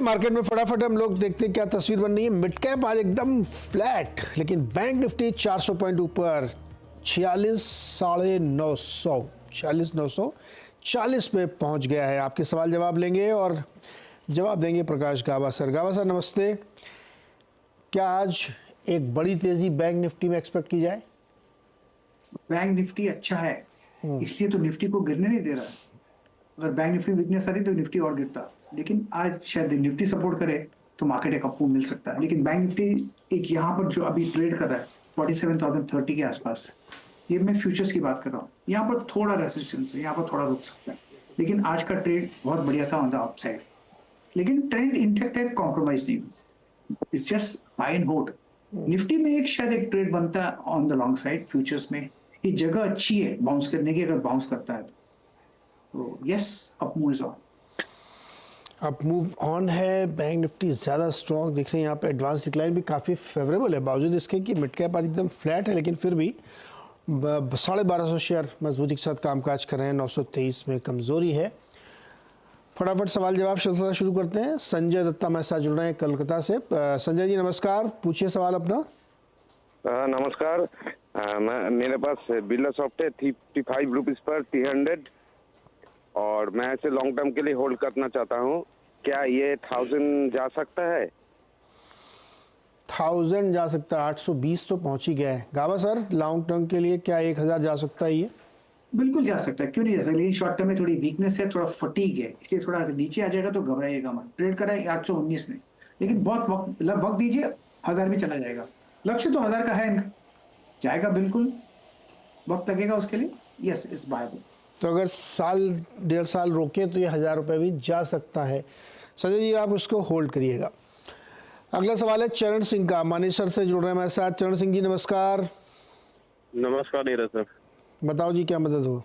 Market में फटाफट हम लोग देखते हैं क्या तस्वीर बन रही है। मिड कैप आज एकदम फ्लैट, लेकिन बैंक निफ्टी 400 पॉइंट ऊपर 46,940 पे पहुंच गया है। आपके सवाल जवाब लेंगे और जवाब देंगे प्रकाश गाबा सर। गाबा सर नमस्ते। क्या आज एक बड़ी तेजी बैंक निफ्टी में एक्सपेक्ट की जाए? बैंक निफ्टी अच्छा है, इसलिए तो निफ्टी को गिरने नहीं दे रहा है। अगर बैंक निफ्टी वीकनेस आती तो निफ्टी और गिरता, लेकिन आज शायद निफ्टी सपोर्ट करे तो मार्केट एक अप मूव मिल सकता है। लेकिन बैंक निफ्टी एक यहाँ पर जो अभी ट्रेड कर रहा है 47,030 के आसपास, ये मैं फ्यूचर्स की बात कर रहा हूँ, यहाँ पर थोड़ा रेजिस्टेंस है, यहाँ पर थोड़ा रुक सकता है। लेकिन आज का ट्रेड बहुत बढ़िया था ऑन द अपसाइड, लेकिन ट्रेंड इंटैक्ट है, कॉम्प्रोमाइज नहीं। It's just by and hold. Nifty में एक शायद एक ट्रेड बनता है on the long side futures में। ये जगह अच्छी है बाउंस करने की, अगर बाउंस करता है तो yes, up move is on. अब मूव ऑन है। बैंक निफ्टी ज़्यादा स्ट्रॉन्ग दिख रही है। यहाँ पे एडवांस डिक्लाइन भी काफ़ी फेवरेबल है, बावजूद इसके कि मिड कैप आज एकदम फ्लैट है, लेकिन फिर भी 1250 शेयर मजबूती के साथ कामकाज कर रहे हैं। 923 में कमज़ोरी है। फटाफट सवाल जवाब श्रृंखला शुरू करते हैं। संजय दत्ता मेरे साथ जुड़ रहे हैं कलकत्ता से। संजय जी नमस्कार, पूछिए सवाल अपना। नमस्कार। मेरे पास बिरला सॉफ्ट है 55 रुपीज पर 300, और मैं इसे लॉन्ग टर्म के लिए होल्ड करना चाहता हूँ। क्या ये 1000 जा सकता है? 1000 जा सकता है, 820 तो पहुंच ही गया है। गावा सर लॉन्ग टर्म के लिए क्या 1000 जा सकता है? ये बिल्कुल जा सकता है, क्यों नहीं जा सकता। लेकिन शॉर्ट टर्म में थोड़ी वीकनेस है, थोड़ा फटीग है, इसलिए थोड़ा नीचे आ जाएगा तो घबराइएगा मत। ट्रेड करा है 819 में, लेकिन बहुत वक्त दीजिए, 1000 में चला जाएगा। लक्ष्य तो 1000 का है इनका, जाएगा बिल्कुल, वक्त लगेगा उसके लिए। Yes, it's Bible. तो अगर साल डेढ़ साल रोके तो ये 1000 रुपये भी जा सकता है। संजय जी आप उसको होल्ड करिएगा। अगला सवाल है चरण सिंह का, मानिश सर से जुड़ रहे हैं हमारे साथ। चरण सिंह जी नमस्कार। नमस्कार नीरज सर। बताओ जी क्या मदद हो?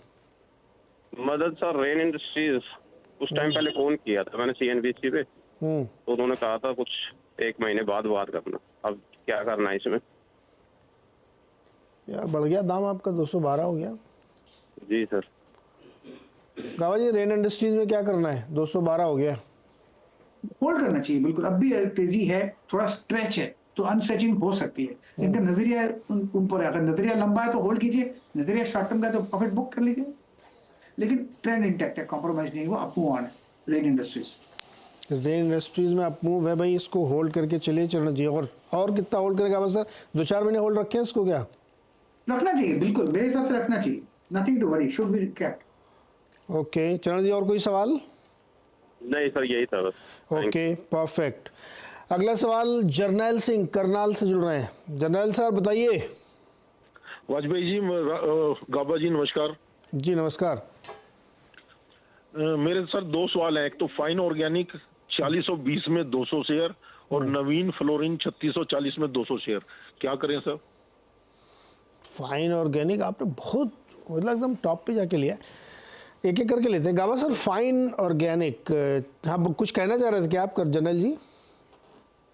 मदद सर, रेन इंडस्ट्रीज कुछ टाइम पहले फोन किया था मैंने CNBC पे, तो उन्होंने कहा था कुछ 1 महीने बाद बात करना। अब क्या करना है इसमें? यार बढ़ गया दाम आपका, 212 हो गया। जी सर। गावा जी रेन इंडस्ट्रीज में क्या करना है? 212 हो गया। होल्ड करना चाहिए बिल्कुल। अब भी तेजी है, थोड़ा स्ट्रेच है तो अनस्ट्रेचिंग हो सकती है। इनका नजरिया ऊपर है, अगर नजरिया लंबा है तो होल्ड कीजिए, नजरिया शॉर्ट टर्म का है तो प्रॉफिट बुक कर लीजिए। लेकिन ट्रेंड इंटैक्ट है, कॉम्प्रोमाइज नहीं हुआ, अप मूव ऑन है रेन इंडस्ट्रीज। रेन इंडस्ट्रीज में अप मूव है भाई, इसको होल्ड करके चलिए चरण जी। और कितना होल्ड करेगा बस सर? 2-4 महीने होल्ड रखें इसको? क्या रखना चाहिए, बिल्कुल मेरे हिसाब से रखना चाहिए। Nothing to worry, should be kept. Okay Charan ji, और कोई सवाल? नहीं सर, यही था बस। Okay perfect. अगला सवाल जर्नैल सिंह करनाल से जुड़ रहे हैं। जर्नैल सर बताइए। वाजपेयी जी, गाबा जी नमस्कार। जी नमस्कार। मेरे सर 2 सवाल हैं। एक तो फाइन ऑर्गेनिक 4620 में 200 शेयर, और नवीन फ्लोरिन 3640 में 200 शेयर, क्या करें सर? फाइन ऑर्गेनिक आपने बहुत मतलब एकदम टॉप पे जाके लिया। एक एक करके लेते हैं। गावा सर फाइन ऑर्गेनिक, हाँ कुछ कहना चाह रहे थे क्या आप जर्नैल जी?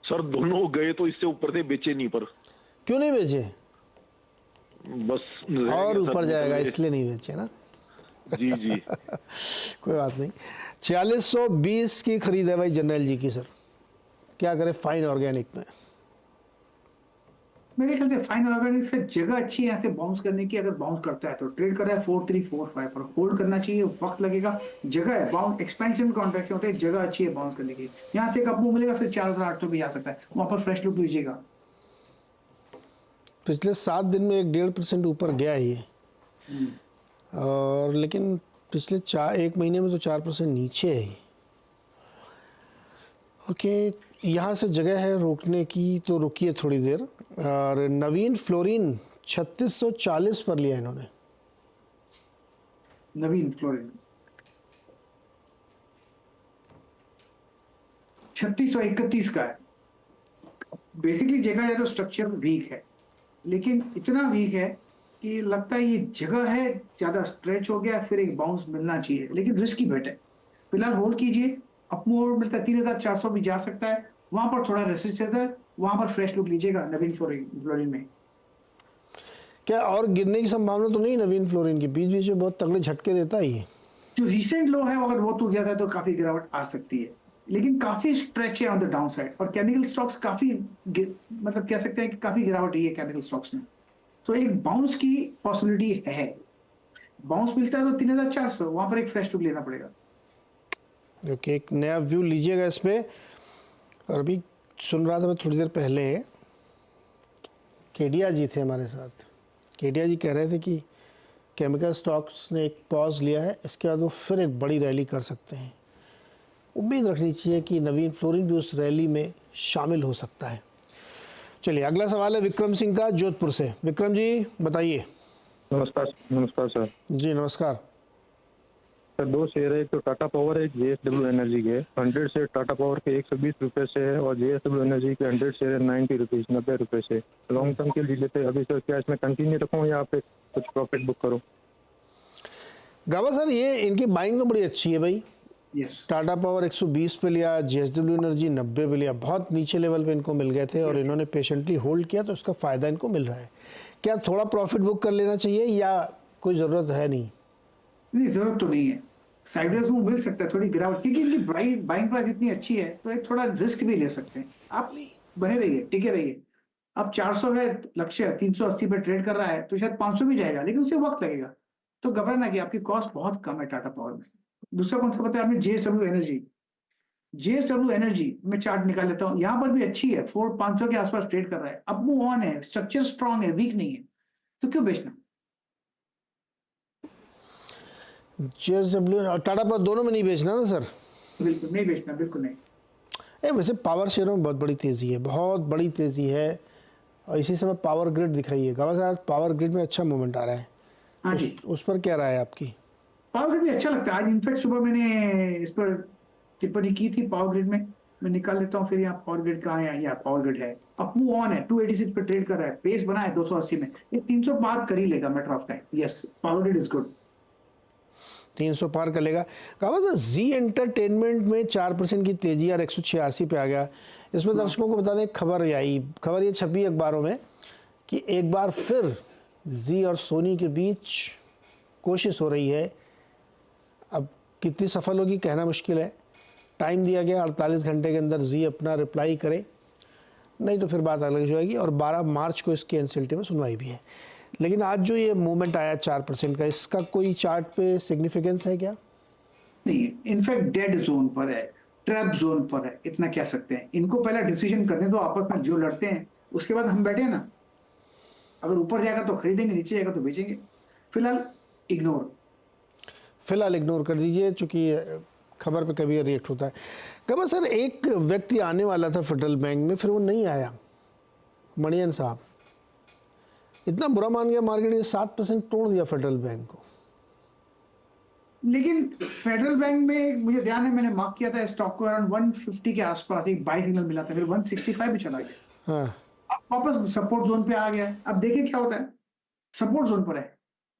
सर दोनों गए तो इससे ऊपर थे, बेचे नहीं। पर क्यों नहीं बेचे? बस और ऊपर जाएगा इसलिए नहीं बेचे ना। जी जी। कोई बात नहीं। 4620 की खरीद है भाई जर्नैल जी की। सर क्या करें फाइन ऑर्गेनिक में? मेरे ख्याल से फाइन ऑर्गेनिक से जगह अच्छी है यहाँ से बाउंस करने की। अगर बाउंस करता है तो ट्रेड कर रहा है 4345 पर, होल्ड करना चाहिए, वक्त लगेगा। जगह है, बाउंस एक्सपेंशन कॉन्ट्रैक्ट होते हैं, जगह अच्छी है बाउंस करने की। यहाँ से एक अप मूव मिलेगा, फिर 4800 भी आ सकता है, वहां पर फ्रेश लुक लीजिएगा। पिछले 7 दिन में 1.5% ऊपर गया है ये, और लेकिन पिछले 1 महीने में तो 4% नीचे है। ओके यहाँ से जगह है रोकने की, तो रुकिए थोड़ी देर। और नवीन फ्लोरिन 3640 पर लिया इन्होंने। नवीन फ्लोरिन 3631 का है। बेसिकली देखा जाए तो स्ट्रक्चर वीक है, लेकिन इतना वीक है कि लगता है ये जगह है, ज्यादा स्ट्रेच हो गया, फिर एक बाउंस मिलना चाहिए, लेकिन रिस्की बेट है। फिलहाल होल्ड कीजिए, अप मूव मिलता है 3400 भी जा सकता है, वहां पर थोड़ा रेसिस्टेंस है, वहां पर फ्रेश लुक लीजिएगा नवीन फ्लोरिन में। क्या और गिरने की संभावना तो नहीं नवीन फ्लोरिन की? बीच बीच में बहुत तगड़े झटके देता है ये। जो रिसेंट लो है अगर वो टूट जाता है तो काफी गिरावट आ सकती है। लेकिन काफी स्ट्रेच है ऑन द डाउन साइड, और केमिकल स्टॉक्स काफी मतलब कह सकते हैं कि काफी गिरावट हुई है केमिकल स्टॉक्स में। तो एक बाउंस की पॉसिबिलिटी है। बाउंस मिलता है तो 3400 वहां पर एक फ्रेश टुक लेना पड़ेगा। ओके, एक नया व्यू लीजिएगा इस पे। और अभी सुन रहा था मैं थोड़ी देर पहले, केडिया जी थे हमारे साथ। केडिया जी कह रहे थे कि केमिकल स्टॉक्स ने एक पॉज लिया है, इसके बाद वो फिर एक बड़ी रैली कर सकते हैं। उम्मीद रखनी चाहिए कि नवीन फ्लोरिन भी उस रैली में शामिल हो सकता है। चलिए अगला सवाल है विक्रम सिंह का जोधपुर से। विक्रम जी बताइए। नमस्कार सर। जी नमस्कार। सर दो शेयर है, एक तो टाटा पावर है, एक जेएसडब्ल्यू एनर्जी के। 100 शेयर टाटा पावर के 120 रुपए से है और जेएसडब्ल्यू एनर्जी के 100 शेयर 90 रुपीज 90 रुपए से। लॉन्ग टर्म के लिए लेते अभी सर, क्या इसमें कंटिन्यू रखूं या पे कुछ प्रॉफिट बुक करूं? गावा सर ये इनकी बाइंग तो बड़ी अच्छी है भाई। यस, टाटा पावर 120 पे लिया, जेएसडब्ल्यू एनर्जी 90 पे लिया, बहुत नीचे लेवल पे इनको मिल गए थे और इन्होंने पेशेंटली होल्ड किया तो उसका फ़ायदा इनको मिल रहा है। क्या थोड़ा प्रॉफिट बुक कर लेना चाहिए या कोई ज़रूरत है नहीं? नहीं जरूरत तो नहीं है। साइडवेज मूव मिल सकता है, थोड़ी गिरावट, क्योंकि इनकी बाइंग प्राइस इतनी अच्छी है तो एक थोड़ा रिस्क भी ले सकते हैं आप। बने रहिए, टिके रहिए। अब 400 है लक्ष्य, 380 पे ट्रेड कर रहा है तो शायद 500 भी जाएगा, लेकिन उसे वक्त लगेगा। तो घबराना कि आपकी कॉस्ट बहुत कम है टाटा पावर में। दूसरा कौन सा बताया आपने? JSW energy. जेएसडब्ल्यू एनर्जी में चार्ट निकाल लेता हूँ, यहाँ पर भी अच्छी है, 4500 के आसपास ट्रेड कर रहा है, अब मूव ऑन है, स्ट्रक्चर स्ट्रांग है, वीक नहीं है, तो क्यों बेचना? जेएसडब्ल्यू और टाटा पावर दोनों में नहीं बेचना ना सर? बिल्कुल नहीं बेचना, बिल्कुल नहीं। वैसे पावर शेयरों में बहुत बड़ी तेज़ी है, बहुत बड़ी तेज़ी है। और इसी समय पावर ग्रिड दिखाइए गावा सर, आज पावर ग्रिड में अच्छा मूवमेंट आ रहा है। हाँ जी, उस पर क्या राय है आपकी? पावर ग्रिड भी अच्छा लगता है। आज इनफैक्ट सुबह मैंने इस पर टिप्पणी की थी पावर ग्रिड में। मैं निकाल लेता हूँ फिर, यहाँ पावर ग्रिड कहाँ है? यहाँ पावर ग्रिड है, अप मूव ऑन है, 286 पे ट्रेड कर रहा है, पेस बना है 280 में, ये 300 पार कर ही लेगा matter of time. Yes, power grid is good. 300 पार कर लेगा। कहा था जी एंटरटेनमेंट में 4% की तेजी और 186 पे आ गया। इसमें दर्शकों को बता दें खबर ये छपी अखबारों में कि एक बार फिर जी और सोनी के बीच कोशिश हो रही है। अब कितनी सफल होगी कहना मुश्किल है। टाइम दिया गया 48 घंटे के अंदर जी अपना रिप्लाई करे, नहीं तो फिर बात अलग हो जाएगी। और 12 मार्च को इसके एनसीएलटी में सुनवाई भी है। लेकिन आज जो ये मूवमेंट आया 4% का, इसका कोई चार्ट पे सिग्निफिकेंस है क्या? नहीं, इनफैक्ट डेड जोन पर है, ट्रैप जोन पर है, इतना कह सकते हैं। इनको पहला डिसीजन करने दो आपस में, जो लड़ते हैं उसके बाद हम बैठे ना। अगर ऊपर जाएगा तो खरीदेंगे, नीचे जाएगा तो बेचेंगे। फिलहाल इग्नोर कर दीजिए, चूंकि खबर पे कभी रिएक्ट होता है। कब सर एक व्यक्ति आने वाला था फेडरल बैंक में, फिर वो नहीं आया, मणियन साहब। इतना बुरा मान गया मार्केट, ये 7% तोड़ दिया फेडरल बैंक को। लेकिन फेडरल बैंक में मुझे ध्यान है मैंने मार्क किया था स्टॉक को अराउंड 150 के आसपास, एक बाय सिग्नल मिला था, फिर 165 पे चला गया। हाँ, अब वापस सपोर्ट जोन पे आ गया है। अब देखिए क्या होता है, सपोर्ट जोन पर है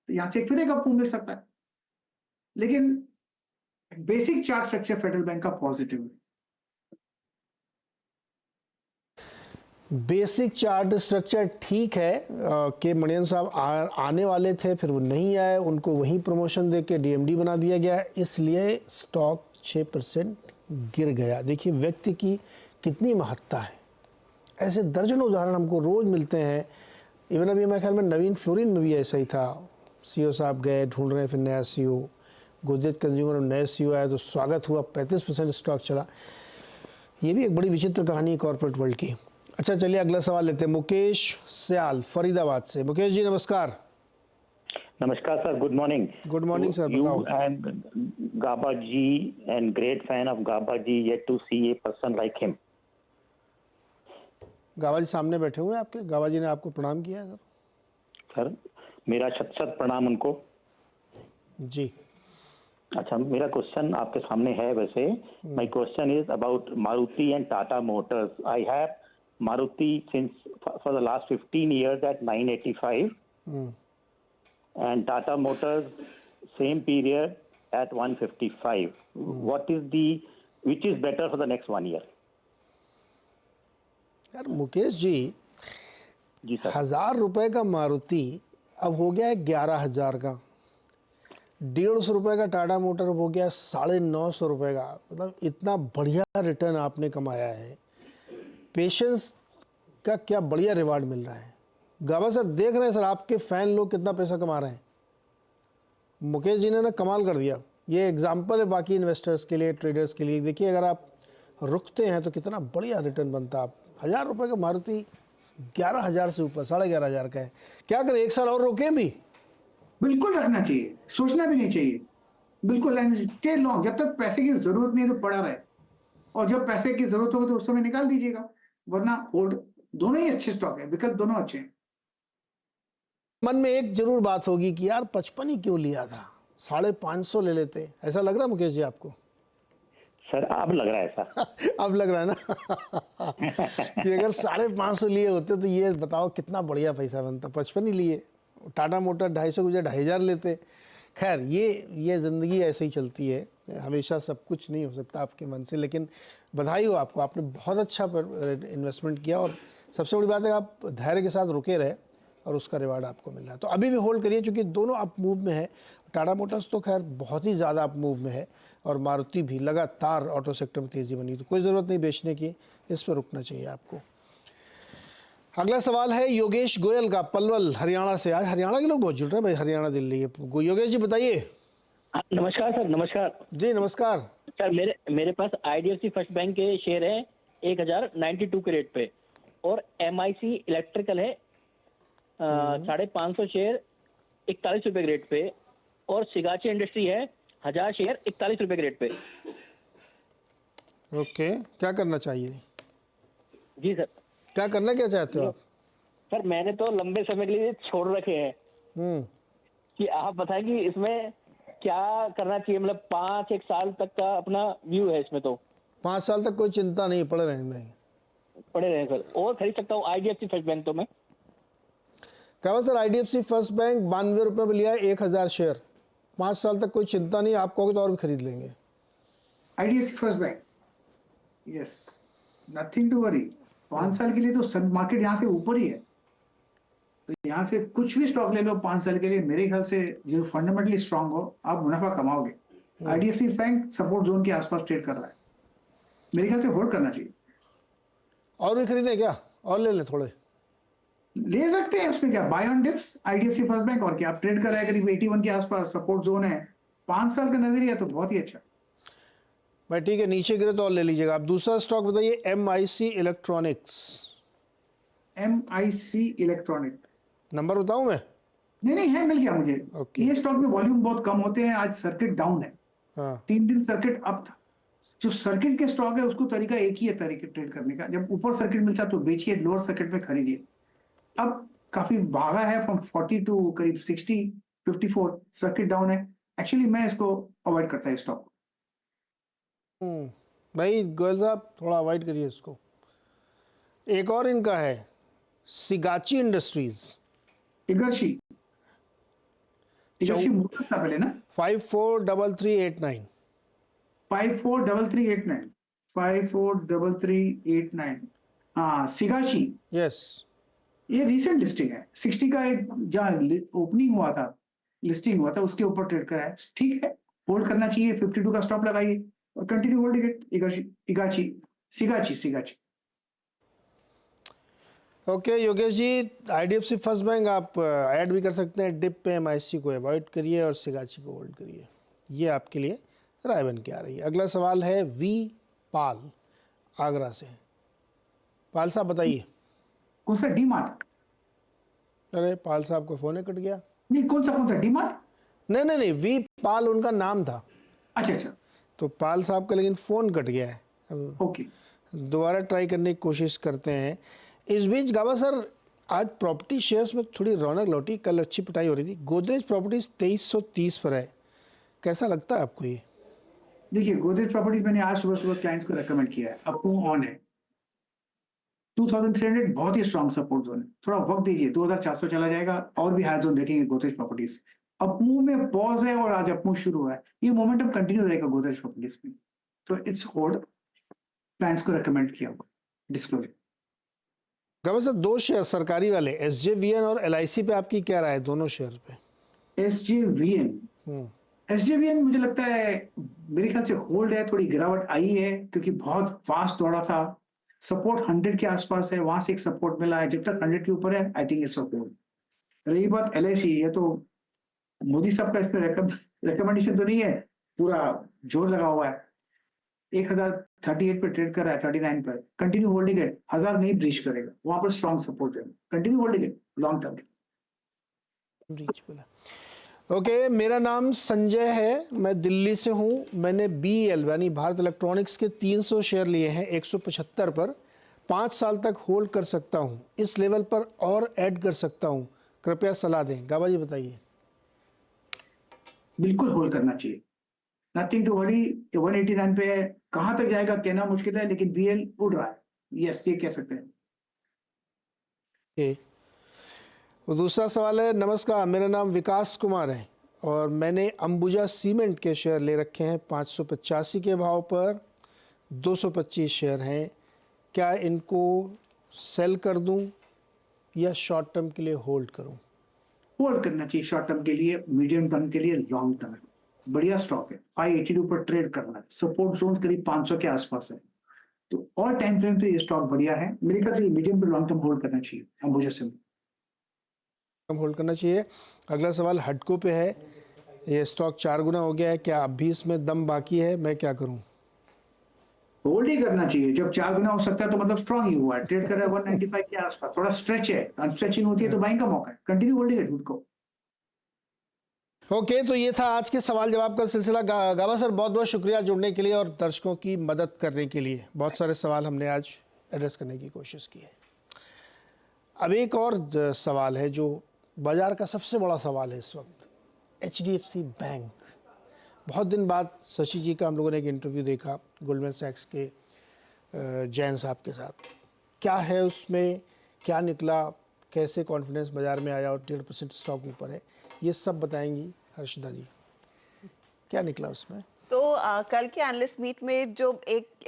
तो यहाँ से फिर एक अप मूव मिल सकता है। लेकिन basic chart structure federal bank का पॉजिटिव है। बेसिक चार्ट स्ट्रक्चर ठीक है कि मणियन साहब आने वाले थे, फिर वो नहीं आए, उनको वहीं प्रमोशन दे के डीएमडी बना दिया गया, इसलिए स्टॉक 6% गिर गया। देखिए व्यक्ति की कितनी महत्ता है। ऐसे दर्जनों उदाहरण हमको रोज़ मिलते हैं। इवन अभी मेरे ख्याल में नवीन फ्लोरिन में भी ऐसा ही था। सीईओ साहब गए, ढूंढ रहे हैं फिर नया सीईओ। गोदरेज कंज्यूमर में नए सीईओ आया तो स्वागत हुआ, 35% स्टॉक चला। ये भी एक बड़ी विचित्र कहानी है कॉर्पोरेट वर्ल्ड की। अच्छा चलिए अगला सवाल लेते हैं मुकेश सयाल फरीदाबाद से। मुकेश जी नमस्कार। नमस्कार sir, good morning. Good morning sir, You बताओ। and Gaba ji and great fan of Gaba ji, yet to see a person like him. गावा जी सामने बैठे हुए हैं आपके, गावा जी ने आपको प्रणाम किया है सर मेरा शत शत प्रणाम उनको। जी। अच्छा, मेरा क्वेश्चन आपके सामने है। वैसे my question is about Maruti and Tata Motors. I have Maruti since for the last 15 years at 985 and Tata Motors same period at 155. Which is better for the next 1 year? यार मुकेश जी, जी सर। 1000 रुपए का मारुति अब हो गया है 11,000 का। ₹150 का टाटा मोटर हो गया ₹950 का, मतलब इतना बढ़िया रिटर्न आपने कमाया है। पेशेंस का क्या बढ़िया रिवार्ड मिल रहा है। गाबा सर देख रहे हैं सर आपके फैन लोग कितना पैसा कमा रहे हैं। मुकेश जी ने ना कमाल कर दिया। ये एग्जाम्पल है बाकी इन्वेस्टर्स के लिए, ट्रेडर्स के लिए। देखिए अगर आप रुकते हैं तो कितना बढ़िया रिटर्न बनता। आप ₹1000 का मारुति 11,000 से ऊपर 11,500 का है। क्या करें, एक साल और रोकें भी? बिल्कुल रखना चाहिए, सोचना भी नहीं चाहिए। बिल्कुल स्टे लॉन्ग, जब तक पैसे की जरूरत नहीं है तो पड़ा रहे, और जब पैसे की जरूरत होगी तो उस समय निकाल दीजिएगा, वरना होल्ड। दोनों ही अच्छे स्टॉक है, विकल्प दोनों अच्छे हैं। मन में एक जरूर बात होगी कि यार 55 ही क्यों लिया था, 550 ले लेते। ऐसा लग रहा है मुकेश जी आपको? सर अब लग रहा है ऐसा। अब लग रहा है ना कि अगर 550 लिए होते तो ये बताओ कितना बढ़िया पैसा बनता। 55 ही लिए, टाटा मोटर 250 की जगह 2,500 लेते। खैर ये ज़िंदगी ऐसे ही चलती है, हमेशा सब कुछ नहीं हो सकता आपके मन से। लेकिन बधाई हो आपको, आपने बहुत अच्छा इन्वेस्टमेंट किया, और सबसे बड़ी बात है आप धैर्य के साथ रुके रहे और उसका रिवार्ड आपको मिल रहा है। तो अभी भी होल्ड करिए, क्योंकि दोनों अप मूव में है। टाटा मोटर्स तो खैर बहुत ही ज़्यादा अप मूव में है, और मारुति भी लगातार ऑटो सेक्टर में तेज़ी बनी, तो कोई ज़रूरत नहीं बेचने की, इस पर रुकना चाहिए आपको। अगला सवाल है योगेश गोयल का, पलवल हरियाणा से। आज हरियाणा के लोग बहुत जुड़ रहे हैं भाई, हरियाणा दिल्ली। योगेश जी बताइए। नमस्कार सर। नमस्कार जी नमस्कार सर। मेरे पास IDFC फर्स्ट बैंक के शेयर है 1092 के रेट पे, और MIC इलेक्ट्रिकल है 550 शेयर 41 रुपए के रेट पे, और सिगाची इंडस्ट्री है 1000 शेयर 41 रुपए के रेट पे। ओके, क्या करना चाहिए? जी सर। क्या करना क्या चाहते हो आप? सर मैंने तो लंबे समय के लिए छोड़ रखे हैं, कि आप बताएं कि इसमें क्या करना चाहिए। मतलब 5-1 साल तक का अपना व्यू है इसमें। तो 5 साल तक कोई चिंता नहीं, पड़े रहेंगे। पड़े रहे सर, और खरीद सकता हूँ IDFC फर्स्ट बैंक तो मैं। क्या सर, IDFC फर्स्ट बैंक 92 रुपये में लिया है 1,000 शेयर। 5 साल तक कोई चिंता नहीं, आप कहोगे तो और भी खरीद लेंगे। IDFC first bank, yes, nothing to worry. 5 साल के लिए तो सब मार्केट यहाँ से ऊपर ही है, तो यहाँ से कुछ भी स्टॉक ले लो 5 साल के लिए, मेरे ख्याल से जो फंडामेंटली स्ट्रांग हो, आप मुनाफा कमाओगे। IDFC बैंक सपोर्ट जोन के आसपास ट्रेड कर रहा है, मेरे ख्याल से होल्ड करना चाहिए। और भी खरीदें क्या, और ले लें थोड़े? ले सकते हैं, उसमें क्या, buy on dips IDFC first bank. और क्या, आप ट्रेड कर रहा है करीब 81 के आसपास, सपोर्ट जोन है। 5 साल का नजरिया तो बहुत ही अच्छा। भाई ठीक है, नीचे गिरे तो और ले लीजिएगा। आप दूसरा स्टॉक बताइए। MIC electronics. MIC electronic, number बताऊं मैं? नहीं है, मिल गया मुझे। Okay. ये स्टॉक में वॉल्यूम बहुत कम होते हैं, आज सर्किट डाउन है। हाँ 3 दिन सर्किट अप था। जो सर्किट के स्टॉक है उसको तरीका एक ही है तरीके ट्रेड करने का, जब ऊपर सर्किट मिलता है तो बेचिए, लोअर सर्किट में खरीदिए। अब काफी भागा है फ्रॉम 40 टू करीब 60, 54, सर्किट डाउन है। एक्चुअली मैं इसको अवॉइड करता है स्टॉक। भाई गोयल साहब थोड़ा अवॉइड करिए इसको। एक और इनका है सिगाची इंडस्ट्रीज, इगर्शी मोटर्स था पहले ना। 543389। 543389, 543389, हाँ सिगाची। यस, ये रिसेंट लिस्टिंग है। 60 का एक जहाँ ओपनिंग हुआ था, लिस्टिंग हुआ था, उसके ऊपर ट्रेड करा है। ठीक है, होल्ड करना चाहिए। 52 का स्टॉप लगाइए और continue holding it. Sigachi. Okay Yogesh ji, IDFC first bank आप ऐड भी कर सकते हैं डिप पे। MIC को अवॉइड करिए और सिगाची को होल्ड करिए। ये आपके लिए राय बन के आ रही है। अगला सवाल है V पाल आगरा से। पाल साहब बताइए। कौन सा, डीमार्ट? अरे पाल साहब का फोन ही कट गया। नहीं, कौन सा डीमार्ट? नहीं, V पाल उनका नाम था। अच्छा, तो पाल साहब का लेकिन फ़ोन कट गया है। अब ओके। दोबारा ट्राई करने की कोशिश करते हैं। इस बीच गाबा सर, आज प्रॉपर्टी शेयर्स में थोड़ी रौनक लौटी। कल अच्छी पिटाई हो रही थी। गोदरेज प्रॉपर्टीज 2330 पर है, कैसा लगता है आपको ये? देखिए, गोदरेज प्रॉपर्टीज मैंने आज सुबह क्लाइंट्स को रेकमेंड किया है, अप ऑन है। 2300 बहुत ही स्ट्रॉन्ग सपोर्ट जोन है, थोड़ा वक्त दीजिए, 2400 चला जाएगा, और भी हाई जोन देखेंगे गोदरेज प्रॉपर्टीज। अपमूव में पॉज है और आज अपमूव शुरू हुआ है, ये मोमेंटम कंटिन्यू रहेगा गोदरेज प्रॉपर्टीज में, तो इट्स होल्ड। क्लाइंट्स को रेकमेंड किया हुआ डिस्क्लोजर। गाबा सर, 2 शेयर सरकारी वाले SJVN और LIC पे आपकी क्या राय है, दोनों शेयर पे? SJVN एसजेवीएन मुझे लगता है मेरे ख्याल से होल्ड है, थोड़ी गिरावट आई है क्योंकि बहुत फास्ट दौड़ा था। सपोर्ट 100 के आसपास है, वहां से एक सपोर्ट मिला है, जब तक 100 के ऊपर है आई थिंक इट्स होल्ड। रही बात एलआईसी, ये तो मोदी साहब का इसमें रिकमेंडेशन तो नहीं है, पूरा जोर लगा हुआ है। 1038 पे ट्रेड कर रहा है, 39 पर कंटिन्यू होल्डिंग इट, 1000 नहीं ब्रीच करेगा, वहां पर स्ट्रॉन्ग सपोर्ट है, continue holding it long term. Breach बोला। ओके, मेरा नाम संजय है, मैं दिल्ली से हूँ। मैंने BEL यानी भारत इलेक्ट्रॉनिक्स के 300 शेयर लिए हैं 175 पर। 5 साल तक होल्ड कर सकता हूँ, इस लेवल पर और ऐड कर सकता हूँ, कृपया सलाह दें। गाबा जी बताइए। बिल्कुल होल्ड करना चाहिए, नथिंग टू वरी। 189 पे है, कहां तक जाएगा कहना मुश्किल है, लेकिन BL उड़ रहा है, यस ये कह सकते हैं। ओके, वो दूसरा सवाल है, नमस्कार, मेरा नाम विकास कुमार है और मैंने अंबुजा सीमेंट के शेयर ले रखे हैं 585 के भाव पर। 225 शेयर हैं, क्या इनको सेल कर दूं या शॉर्ट टर्म के लिए होल्ड करूं? होल्ड करना चाहिए, शॉर्ट टर्म के लिए, मीडियम टर्म के लिए, लॉन्ग टर्म। बढ़िया स्टॉक है, 582 पर ट्रेड करना है, सपोर्ट जोन करीब 500 के आसपास है, तो ऑल टाइम फ्रेम पे ये स्टॉक बढ़िया है। मेरे ख्याल से medium to long term hold करना चाहिए अंबुजा सीमेंट। होल्ड करना चाहिए। अगला सवाल हडको पे है, ये स्टॉक 4 गुना हो गया है, क्या अब भी इसमें दम बाकी है, मैं क्या करूं? होल्ड ही करना चाहिए, जब 4 गुना हो सकता है तो मतलब स्ट्रॉन्ग ही हुआ है, ट्रेड कर रहा है 195 के आसपास, थोड़ा स्ट्रेच है, अनस्ट्रेचिंग होती है तो बाइंग का मौका है, कंटिन्यू होल्डिंग इट को। ओके, तो ये था आज के सवाल जवाब का सिलसिला। गाबा सर, बहुत बहुत शुक्रिया जुड़ने के लिए और दर्शकों की मदद करने के लिए। बहुत सारे सवाल हमने आज एड्रेस करने की कोशिश की है। अब एक और सवाल है जो बाजार का सबसे बड़ा सवाल है इस वक्त, HDFC बैंक। बहुत दिन बाद शशि जी का हम लोगों ने एक इंटरव्यू देखा गोल्डमैन सैक्स के जैन साहब के साथ। क्या है उसमें, क्या निकला, कैसे कॉन्फिडेंस बाजार में आया और 1.5% स्टॉक ऊपर है, ये सब बताएंगी हर्षदा जी। क्या निकला उसमें? तो कल के एनालिस्ट मीट में जो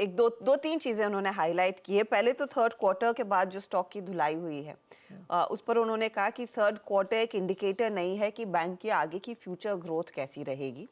दो तीन चीज़ें उन्होंने हाईलाइट की है। पहले तो थर्ड क्वार्टर के बाद जो स्टॉक की धुलाई हुई है उस पर उन्होंने कहा कि थर्ड क्वार्टर एक इंडिकेटर नहीं है कि बैंक की आगे की फ्यूचर ग्रोथ कैसी रहेगी।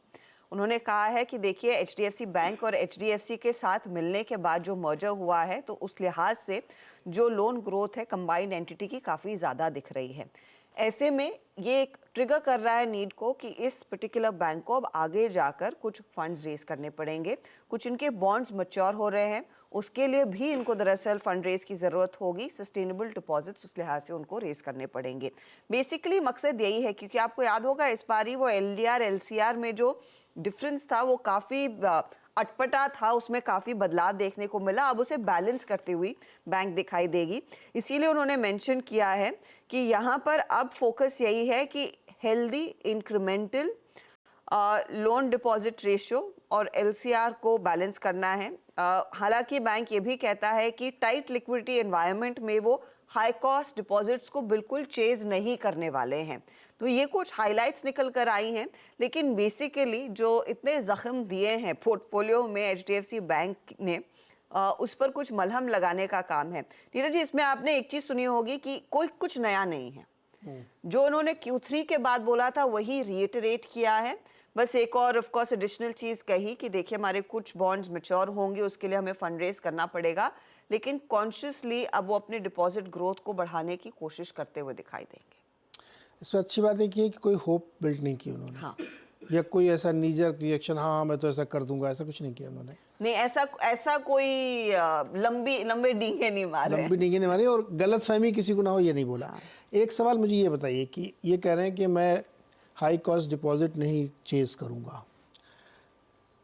उन्होंने कहा है कि देखिए HDFC बैंक और HDFC के साथ मिलने के बाद जो मर्जर हुआ है तो उस लिहाज से जो लोन ग्रोथ है कंबाइंड एंटिटी की काफ़ी ज़्यादा दिख रही है। ऐसे में ये एक ट्रिगर कर रहा है नीड को कि इस पर्टिकुलर बैंक को अब आगे जाकर कुछ फंड्स रेज करने पड़ेंगे। कुछ इनके बॉन्ड्स मैच्योर हो रहे हैं, उसके लिए भी इनको दरअसल फंड रेज की ज़रूरत होगी। सस्टेनेबल डिपॉजिट्स उस लिहाज से उनको रेज करने पड़ेंगे। बेसिकली मकसद यही है, क्योंकि आपको याद होगा इस बारी वो LDR LCR में जो डिफरेंस था वो काफ़ी अटपटा था, उसमें काफ़ी बदलाव देखने को मिला। अब उसे बैलेंस करते हुई बैंक दिखाई देगी। इसीलिए उन्होंने मेंशन किया है कि यहाँ पर अब फोकस यही है कि healthy incremental loan deposit ratio और LCR को बैलेंस करना है। हालांकि बैंक ये भी कहता है कि टाइट लिक्विडिटी एनवायरनमेंट में वो हाई कॉस्ट डिपॉजिट्स को बिल्कुल चेज नहीं करने वाले हैं। तो ये कुछ हाइलाइट्स निकल कर आई हैं, लेकिन बेसिकली जो इतने जख्म दिए हैं पोर्टफोलियो में HDFC बैंक ने उस पर कुछ मलहम लगाने का काम है। नीरज जी, इसमें आपने एक चीज़ सुनी होगी कि कोई कुछ नया नहीं है, जो उन्होंने Q3 के बाद बोला था वही रीइटरेट किया है। बस एक और ऑफ कोर्स एडिशनल चीज़ कही कि देखिए हमारे कुछ बॉन्ड्स मैच्योर होंगे, उसके लिए हमें फंड रेज करना पड़ेगा, लेकिन कॉन्शियसली अब वो अपने डिपॉजिट ग्रोथ को बढ़ाने की कोशिश करते हुए दिखाई देंगे। इसमें अच्छी बात है कि कोई होप बिल्ड नहीं की उन्होंने। हाँ, या कोई ऐसा नीजर रिएक्शन, हाँ मैं तो ऐसा कर दूंगा, ऐसा कुछ नहीं किया उन्होंने। नहीं, ऐसा कोई लंबे डींगे नहीं मारे, लंबी डींगे नहीं मारी और गलत फहमी किसी को ना हो, ये नहीं बोला। एक सवाल मुझे ये बताइए कि ये कह रहे हैं कि मैं हाई कॉस्ट डिपॉजिट नहीं चेज करूंगा,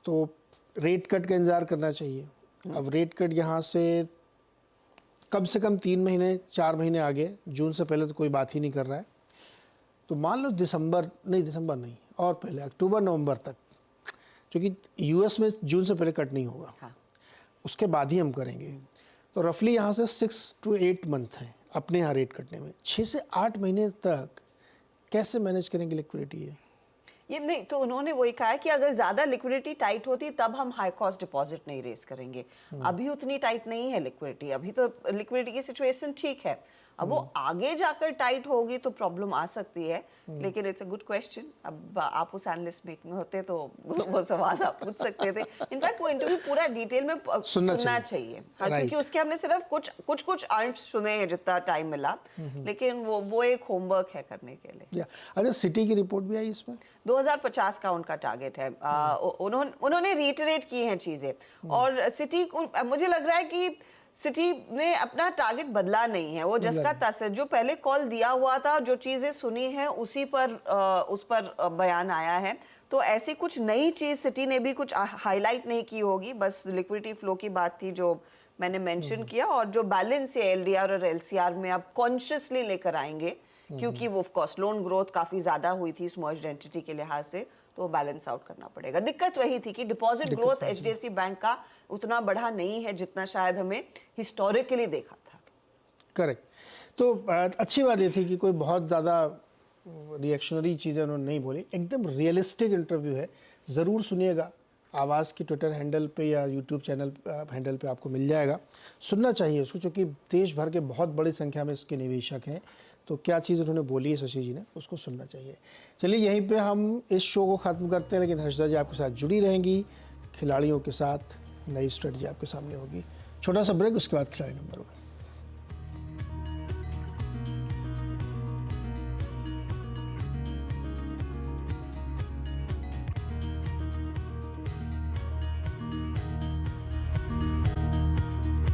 तो रेट कट का इंतज़ार करना चाहिए। अब रेट कट यहाँ से कम 3 महीने 4 महीने आगे, जून से पहले तो कोई बात ही नहीं कर रहा है। तो मान लो दिसंबर नहीं और पहले अक्टूबर नवंबर तक, क्योंकि US में जून से पहले कट नहीं होगा। हाँ। उसके बाद ही हम करेंगे। तो रफली यहाँ से 6 to 8 मंथ हैं अपने यहाँ रेट कटने में। 6 से 8 महीने तक कैसे मैनेज करेंगे लिक्विडिटी है? ये नहीं, तो उन्होंने वही कहा है कि अगर ज्यादा लिक्विडिटी टाइट होती तब हम हाई कॉस्ट डिपॉजिट नहीं रेस करेंगे। अभी उतनी टाइट नहीं है लिक्विडिटी, अभी तो लिक्विडिटी की सिचुएशन ठीक है। अब वो आगे जाकर टाइट होगी तो प्रॉब्लम आ सकती है, लेकिन इट्स अ गुड क्वेश्चन। अब आप उस एनालिस्ट मीट में होते तो वो सवाल आप पूछ सकते थे। इनफैक्ट वो इंटरव्यू पूरा डिटेल में सुनना चाहिए। हाँ, क्योंकि उसके हमने सिर्फ कुछ अंश सुने हैं जितना टाइम मिला, लेकिन वो एक होमवर्क है करने के लिए। अच्छा, सिटी की रिपोर्ट भी आई इसमें? 2050 का उनका टारगेट है। उन्होंने रीटरेट की हैं चीजें, और सिटी को मुझे लग रहा है कि सिटी ने अपना टारगेट बदला नहीं है। वो जिसका तस है, जो पहले कॉल दिया हुआ था, जो चीजें सुनी हैं उसी पर उस पर बयान आया है। तो ऐसी कुछ नई चीज सिटी ने भी कुछ हाईलाइट नहीं की होगी। बस लिक्विडिटी फ्लो की बात थी जो मैंने मेंशन किया, और जो बैलेंस है एलडीआर और एलसीआर में आप कॉन्शियसली लेकर आएंगे, क्योंकि वो ऑफ कोर्स लोन ग्रोथ काफी ज्यादा हुई थी स्मर्ज्ड एंटिटी के लिहाज से, तो बैलेंस आउट करना पड़ेगा। दिक्कत वही थी कि डिपॉजिट ग्रोथ एचडीएफसी बैंक का उतना बढ़ा नहीं है जितना शायद हमें हिस्टोरिकली देखा था। करेक्ट। तो अच्छी बात ये थी कि कोई बहुत ज़्यादा रिएक्शनरी चीज़ें उन्होंने नहीं बोली, एकदम रियलिस्टिक इंटरव्यू है। ज़रूर सुनिएगा, आवाज़ की ट्विटर हैंडल पे या यूट्यूब चैनल हैंडल पे आपको मिल जाएगा। सुनना चाहिए उसको, क्योंकि देश भर के बहुत बड़ी संख्या में इसके निवेशक हैं। तो क्या चीज़ उन्होंने बोली है शशि जी ने, उसको सुनना चाहिए। चलिए, यहीं पे हम इस शो को ख़त्म करते हैं, लेकिन हर्षदा जी आपके साथ जुड़ी रहेंगी, खिलाड़ियों के साथ नई स्ट्रेटजी आपके सामने होगी। छोटा सा ब्रेक, उसके बाद खिलाड़ी नंबर 1।